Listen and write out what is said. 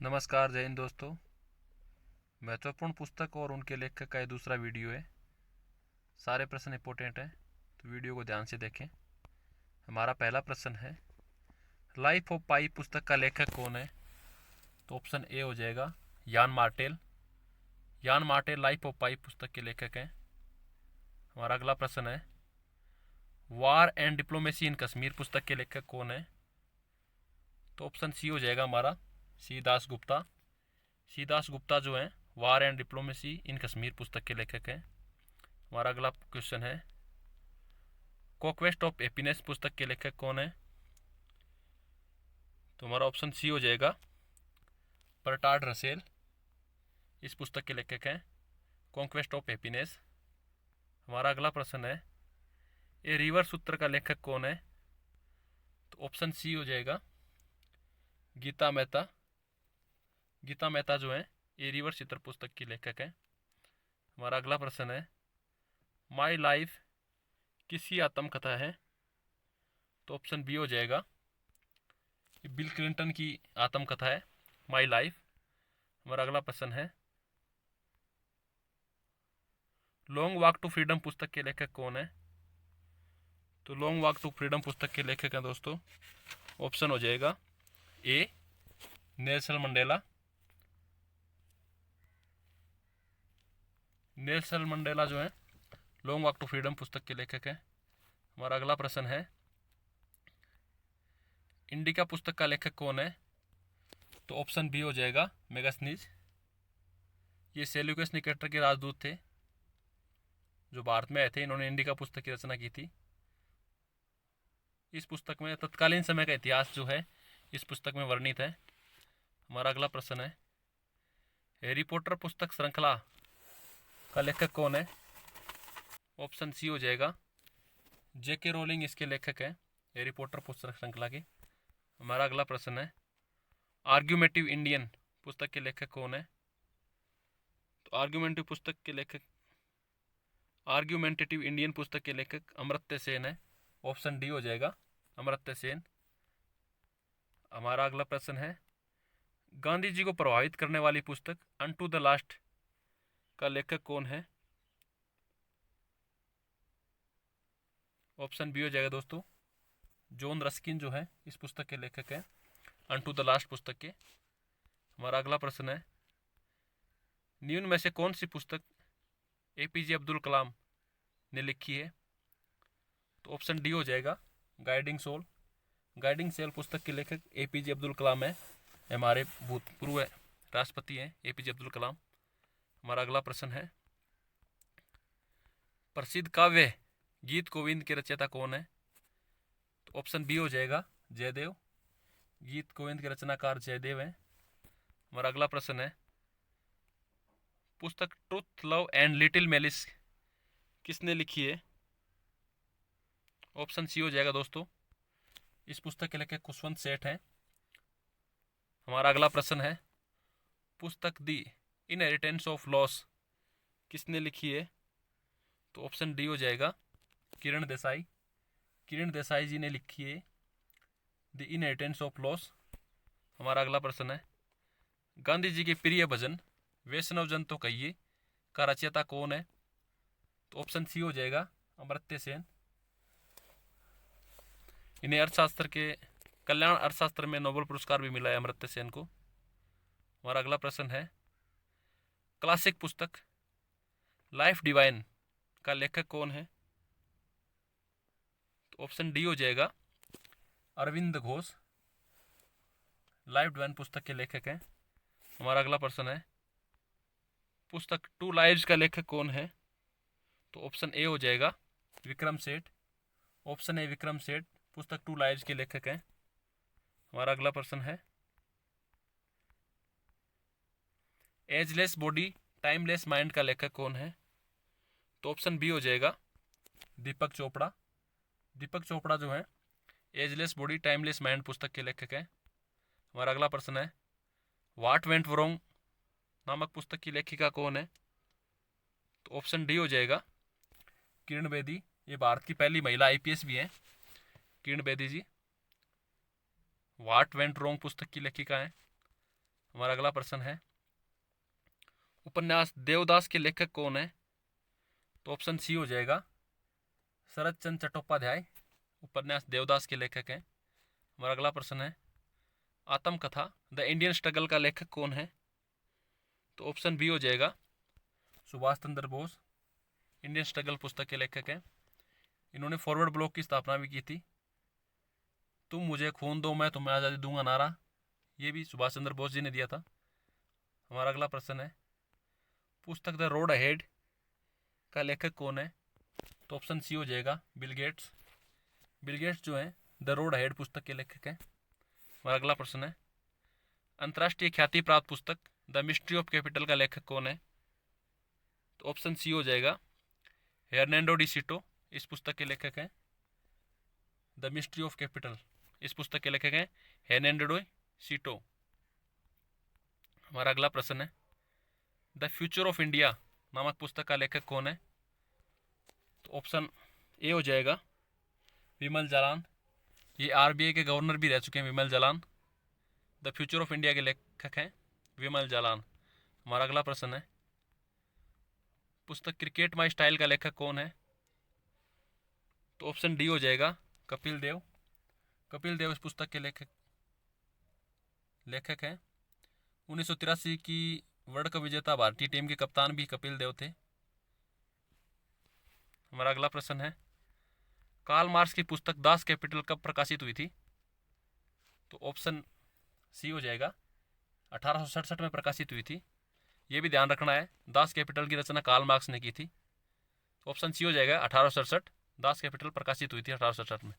नमस्कार, जय हिंद दोस्तों। महत्वपूर्ण पुस्तक और उनके लेखक का ये दूसरा वीडियो है। सारे प्रश्न इंपॉर्टेंट हैं, तो वीडियो को ध्यान से देखें। हमारा पहला प्रश्न है, लाइफ ऑफ पाई पुस्तक का लेखक कौन है? तो ऑप्शन ए हो जाएगा यान मार्टेल। यान मार्टेल लाइफ ऑफ पाई पुस्तक के लेखक हैं। हमारा अगला प्रश्न है, वार एंड डिप्लोमेसी इन कश्मीर पुस्तक के लेखक कौन है? तो ऑप्शन सी हो जाएगा हमारा सी दास गुप्ता। सी दास गुप्ता जो हैं वार एंड डिप्लोमेसी इन कश्मीर पुस्तक के लेखक हैं। हमारा अगला क्वेश्चन है, कॉन्क्वेस्ट ऑफ हैप्पीनेस पुस्तक के लेखक कौन है? तो हमारा ऑप्शन सी हो जाएगा बर्टार्ड रसेल। इस पुस्तक के लेखक हैं कॉन्क्वेस्ट ऑफ हैप्पीनेस। हमारा अगला प्रश्न है, ए रिवर सूत्र का लेखक कौन है? तो ऑप्शन सी हो जाएगा गीता मेहता। गीता मेहता जो है ए रिवर सूत्र पुस्तक की लेखक है। हमारा अगला प्रश्न है, माई लाइफ किसकी आत्मकथा है? तो ऑप्शन बी हो जाएगा बिल क्लिंटन की आत्मकथा है माई लाइफ। हमारा अगला प्रश्न है, लॉन्ग वॉक टू फ्रीडम पुस्तक के लेखक कौन है? तो लॉन्ग वॉक टू फ्रीडम पुस्तक के लेखक हैं दोस्तों, ऑप्शन हो जाएगा ए नेल्सन मंडेला। नेल्सन मंडेला जो है लॉन्ग वॉक टू फ्रीडम पुस्तक के लेखक हैं। हमारा अगला प्रश्न है, इंडिका पुस्तक का लेखक कौन है? तो ऑप्शन बी हो जाएगा मेगास्थनीज। ये सेल्यूकस निकेटर के राजदूत थे जो भारत में आए थे। इन्होंने इंडिका पुस्तक की रचना की थी। इस पुस्तक में तत्कालीन समय का इतिहास जो है इस पुस्तक में वर्णित है। हमारा अगला प्रश्न है, हैरी पॉटर पुस्तक श्रृंखला का लेखक कौन है? ऑप्शन सी हो जाएगा जेके रोलिंग इसके लेखक हैं हैरी पॉटर पुस्तक श्रृंखला के। हमारा अगला प्रश्न है, आर्ग्यूमेटिव इंडियन पुस्तक के लेखक कौन है? तो आर्ग्यूमेंटेटिव इंडियन पुस्तक के लेखक अमर्त्य सेन है। ऑप्शन डी हो जाएगा अमर्त्य सेन। हमारा अगला प्रश्न है, गांधी जी को प्रभावित करने वाली पुस्तक अनटू द लास्ट का लेखक कौन है? ऑप्शन बी हो जाएगा दोस्तों जॉन रस्किन जो है इस पुस्तक के लेखक हैं अनटू द लास्ट पुस्तक के। हमारा अगला प्रश्न है, निम्न में से कौन सी पुस्तक एपीजे अब्दुल कलाम ने लिखी है? तो ऑप्शन डी हो जाएगा गाइडिंग सोल। गाइडिंग सेल पुस्तक के लेखक एपीजे अब्दुल कलाम है। हमारे भूतपूर्व राष्ट्रपति हैं एपीजे अब्दुल कलाम। हमारा अगला प्रश्न है, प्रसिद्ध काव्य गीत गोविंद के रचयिता कौन है? तो ऑप्शन बी हो जाएगा जयदेव। गीत गोविंद के रचनाकार जयदेव हैं। हमारा अगला प्रश्न है, पुस्तक truth love and little malice किसने लिखी है? ऑप्शन सी हो जाएगा दोस्तों इस पुस्तक के लेखक खुशवंत सेठ हैं। हमारा अगला प्रश्न है, पुस्तक दी इनहेरिटेंस ऑफ लॉस किसने लिखी है? तो ऑप्शन डी हो जाएगा किरण देसाई। किरण देसाई जी ने लिखी है द इनहेरिटेंस ऑफ लॉस। हमारा अगला प्रश्न है, गांधी जी के प्रिय भजन वैष्णव जन तो कहिए का रचयिता कौन है? तो ऑप्शन सी हो जाएगा अमर्त्य सेन। इन्हें अर्थशास्त्र के कल्याण अर्थशास्त्र में नोबेल पुरस्कार भी मिला है अमर्त्य सेन को। हमारा अगला प्रश्न है, क्लासिक पुस्तक लाइफ डिवाइन का लेखक कौन है? तो ऑप्शन डी हो जाएगा अरविंद घोष। लाइफ डिवाइन पुस्तक के लेखक हैं। हमारा अगला प्रश्न है, पुस्तक टू लाइव्स का लेखक कौन है? तो ऑप्शन ए हो जाएगा विक्रम सेठ। ऑप्शन ए विक्रम सेठ पुस्तक टू लाइव्स के लेखक हैं। हमारा अगला प्रश्न है, एजलेस बॉडी टाइमलेस माइंड का लेखक कौन है? तो ऑप्शन बी हो जाएगा दीपक चोपड़ा। दीपक चोपड़ा जो है एजलेस बॉडी टाइमलेस माइंड पुस्तक के लेखक हैं। हमारा अगला प्रश्न है, व्हाट वेंट रॉन्ग नामक पुस्तक की लेखिका कौन है? तो ऑप्शन डी हो जाएगा किरण बेदी। ये भारत की पहली महिला आईपीएस भी हैं किरण बेदी जी। व्हाट वेंट रॉन्ग पुस्तक की लेखिका हैं। हमारा अगला प्रश्न है, उपन्यास देवदास के लेखक कौन है? तो ऑप्शन सी हो जाएगा शरद चंद्र चट्टोपाध्याय उपन्यास देवदास के लेखक हैं। हमारा अगला प्रश्न है, आत्मकथा द इंडियन स्ट्रगल का लेखक कौन है? तो ऑप्शन बी हो जाएगा सुभाष चंद्र बोस इंडियन स्ट्रगल पुस्तक के लेखक हैं। इन्होंने फॉरवर्ड ब्लॉक की स्थापना भी की थी। तुम मुझे खून दो मैं तुम्हें आज़ादी दूंगा नारा, ये भी सुभाष चंद्र बोस जी ने दिया था। हमारा अगला प्रश्न है, पुस्तक द रोड अहेड का लेखक कौन है? तो ऑप्शन सी हो जाएगा बिल गेट्स। बिल गेट्स जो हैं द रोड अहेड पुस्तक के लेखक हैं। हमारा अगला प्रश्न है, अंतर्राष्ट्रीय ख्याति प्राप्त पुस्तक द मिस्ट्री ऑफ कैपिटल का लेखक कौन है? तो ऑप्शन सी हो जाएगा हर्नैंडो डी सीटो इस पुस्तक के लेखक हैं। द मिस्ट्री ऑफ कैपिटल इस पुस्तक के लेखक हैं हर्नैंडो डी सीटो। हमारा अगला प्रश्न है, द फ्यूचर ऑफ इंडिया नामक पुस्तक का लेखक कौन है? तो ऑप्शन ए हो जाएगा विमल जालान। ये आरबीआई के गवर्नर भी रह चुके हैं Vimal Jalan. The future of India के लेखक हैं विमल जालान। हमारा अगला प्रश्न है, पुस्तक क्रिकेट माई स्टाइल का लेखक कौन है? तो ऑप्शन डी हो जाएगा कपिल देव। कपिल देव इस पुस्तक के लेखक हैं। 1983 की वर्ल्ड कप विजेता भारतीय टीम के कप्तान भी कपिल देव थे। हमारा अगला प्रश्न है, कार्ल मार्क्स की पुस्तक दास कैपिटल कब प्रकाशित हुई थी? तो ऑप्शन सी हो जाएगा 1867 में प्रकाशित हुई थी। ये भी ध्यान रखना है, दास कैपिटल की रचना कार्ल मार्क्स ने की थी। ऑप्शन सी हो जाएगा 1867, दास कैपिटल प्रकाशित हुई थी 1867 में।